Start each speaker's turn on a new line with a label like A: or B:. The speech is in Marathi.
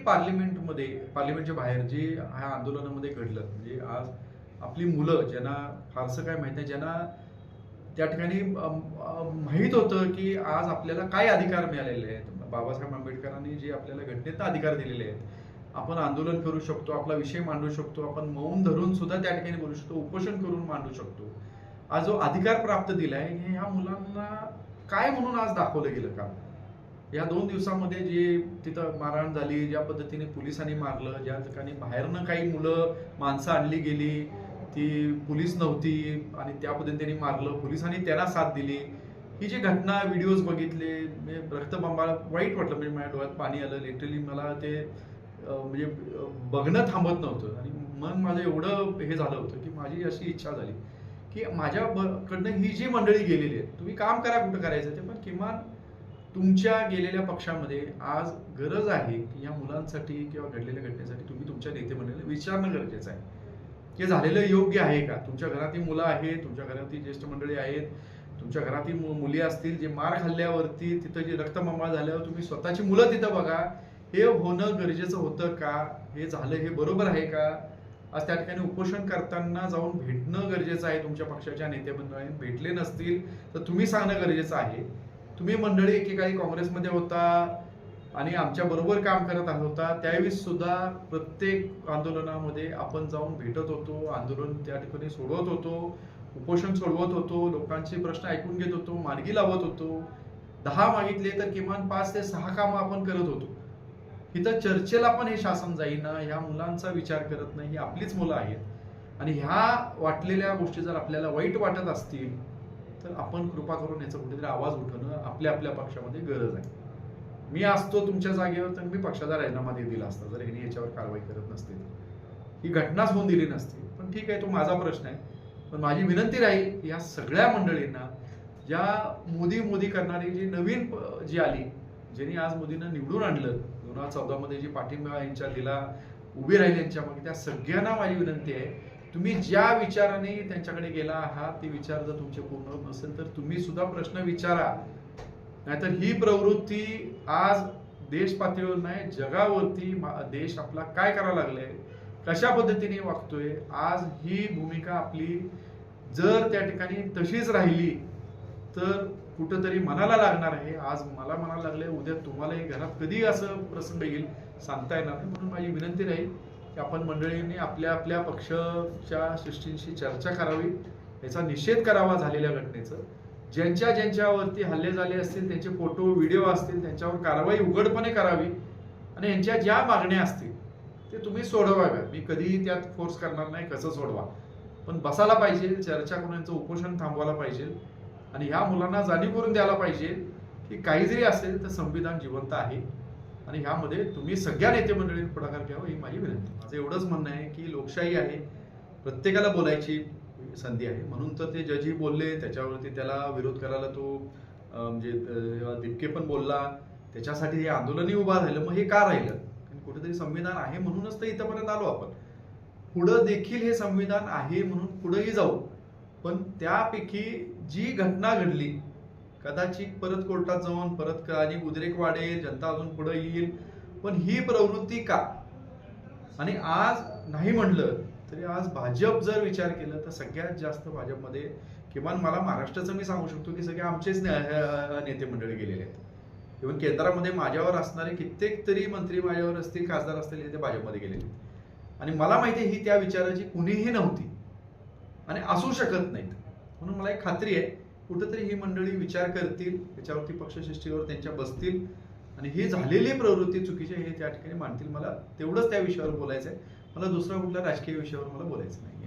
A: पार्लिमेंटच्या बाहेर जे ह्या आंदोलनामध्ये घडलं, म्हणजे आज आपली मुलं ज्यांना फारसं काय माहित नाही, ज्यांना त्या ठिकाणी माहीत होतं की आज आपल्याला काय अधिकार मिळालेले आहेत, बाबासाहेब आंबेडकरांनी जे आपल्याला घटनेत अधिकार दिलेले आहेत, आपण आंदोलन करू शकतो, आपला विषय मांडू शकतो, आपण मौन धरून सुद्धा त्या ठिकाणी बोलू शकतो, उपोषण करून मांडू शकतो, आज जो अधिकार प्राप्त दिलाय हे ह्या मुलांना काय म्हणून आज दाखवलं गेलं का? या 2 दिवसामध्ये जे तिथं मारहाण झाली, ज्या पद्धतीने पोलिसांनी मारलं, ज्या ठिकाणी बाहेरनं काही माणसं आणली गेली, ती पोलीस नव्हती आणि त्या पद्धतीने मारलं, पोलिसांनी त्यांना साथ दिली, ही जी घटना व्हिडिओज बघितले, रक्तबंबाळ वाईट वाटलं, म्हणजे माझ्या डोळ्यात पाणी आलं लिटरली. मला ते म्हणजे बघणं थांबत नव्हतं आणि मन माझं एवढं हे झालं होतं की माझी अशी इच्छा झाली की कडनं ही जी मंडळी गेलेली आहे, तुम्ही काम करा कुठं करायचं ते, पण किमान तुमच्या गेलेल्या पक्षामध्ये आज गरज आहे की या मुलांसाठी किंवा घडलेल्या घटनेसाठी तुम्ही तुमच्या नेते मंडळीला विचारणं गरजेचं आहे की झालेलं योग्य आहे का? तुमच्या घरातील मुलं आहेत, तुमच्या घरातील ज्येष्ठ मंडळी आहेत, तुमच्या घरातील मुली असतील, जे मार खाल्ल्यावरती तिथं जे रक्तबंबाळ झाल्यावर तुम्ही स्वतःची मुलं तिथं बघा, हे होणं गरजेचं होतं का? हे झालं, हे बरोबर आहे का? आज त्या ठिकाणी उपोषण करताना जाऊन भेटणं गरजेचं आहे, तुमच्या पक्षाच्या नेते मंडळींनी भेटले नसतील तर तुम्ही सांगणं गरजेचं आहे. तुम्ही मंडळी एकेकाळी काँग्रेसमध्ये होता आणि आमच्या बरोबर काम करत होता, त्यावेळी सुद्धा प्रत्येक आंदोलनामध्ये आपण जाऊन भेटत होतो, आंदोलन त्या ठिकाणी सोडवत होतो, उपोषण सोडवत होतो, लोकांचे प्रश्न ऐकून घेत होतो, मार्गी लावत होतो. 10 मागितले तर किमान 5 ते 6 कामं आपण करत होतो. इथं चर्चेला पण हे शासन जाईना, ह्या मुलांचा विचार करत नाही, ही आपलीच मुलं आहेत आणि ह्या वाटलेल्या गोष्टी जर आपल्याला वाईट वाटत असतील तर आपण कृपा करून याचा कुठेतरी आवाज उठवणं आपल्या आपल्या पक्षामध्ये गरज आहे. मी असतो तुमच्या जागेवर तर मी पक्षाचा राजीनामा दिला असता जर ह्यांनी याच्यावर कारवाई करत नसते, ही घटनाच होऊन दिली नसती. पण ठीक आहे, तो माझा प्रश्न आहे. पण माझी विनंती राहील या सगळ्या मंडळींना, ज्या मोदी करणारी जी नवीन जी आली, ज्यांनी आज मोदींना निवडून आणलं, 2014 मध्ये जी पाठिंबा यांच्या दिला, उभी राहिली यांच्या मागे, त्या सगळ्यांना माझी विनंती आहे, तुम्ही ज्या विचाराने त्यांच्याकडे गेला आहात ते विचार जर तुमचे पूर्ण होत नसेल तर तुम्ही सुद्धा प्रश्न विचारा. नाहीतर ही प्रवृत्ती आज देश पातळीवर नाही, जगावरती देश आपला काय करायला लागलाय, कशा पद्धतीने वागतोय, आज ही भूमिका आपली जर त्या ठिकाणी तशीच राहिली तर कुठंतरी मनाला लागणार आहे. आज मला म्हणायला लागले, उद्या तुम्हाला घरात कधी असं प्रसंग येईल सांगता येणार नाही. म्हणून माझी विनंती राहील की आपण मंडळींनी आपल्या आपल्या पक्षाच्या सृष्टींशी चर्चा करावी, याचा निषेध करावा झालेल्या घटनेचं. ज्यांच्यावरती हल्ले झाले असतील त्यांचे फोटो व्हिडिओ असतील त्यांच्यावर कारवाई उघडपणे करावी आणि यांच्या ज्या मागण्या असतील ते तुम्ही सोडवाव्या. मी कधीही त्यात फोर्स करणार नाही कसं सोडवा, पण बसायला पाहिजे, चर्चा करून यांचं उपोषण थांबवायला पाहिजे आणि ह्या मुलांना जाणीव करून द्यायला पाहिजे की काही जरी असेल तर संविधान जिवंत आहे आणि ह्यामध्ये तुम्ही सगळ्या नेते मंडळींनी पुढाकार घ्यावा, ही माझी विनंती. माझं एवढंच म्हणणं आहे की लोकशाही आहे, प्रत्येकाला बोलायची संधी आहे. म्हणून तर ते जजही बोलले, त्याच्यावरती त्याला विरोध करायला तो म्हणजे दिपके पण बोलला, त्याच्यासाठी हे आंदोलनही उभा राहिलं. मग हे का राहिलं? कुठेतरी संविधान आहे म्हणूनच तर इथपर्यंत आलो आपण. पुढं देखील हे संविधान आहे म्हणून पुढेही जाऊ, पण त्यापैकी जी घटना घडली कदाचित परत कोर्टात जाऊन परत आणि उद्रेक वाढेल, जनता अजून पुढे येईल, पण ही प्रवृत्ती का? आणि आज नाही म्हणलं तरी आज भाजप जर विचार केला तर सगळ्यात जास्त भाजपमध्ये किमान मला महाराष्ट्राचं मी सांगू शकतो की सगळे आमचेच नेते मंडळी गेलेले आहेत. इव्हन केंद्रामध्ये माझ्यावर असणारे कित्येक तरी मंत्री माझ्यावर असतील, खासदार असतील, ते भाजपमध्ये गेलेले आणि मला माहिती आहे ही त्या विचाराची कुणीही नव्हती आणि असू शकत नाहीत. म्हणून मला एक खात्री आहे कुठेतरी ही मंडळी विचार करतील, त्याच्यावरती पक्षश्रेष्ठीवर त्यांच्या बसतील आणि ही झालेली प्रवृत्ती चुकीची हे त्या ठिकाणी मांडतील. मला तेवढंच त्या विषयावर बोलायचं आहे, मला दुसरा कुठल्या राजकीय विषयावर मला बोलायचं नाही.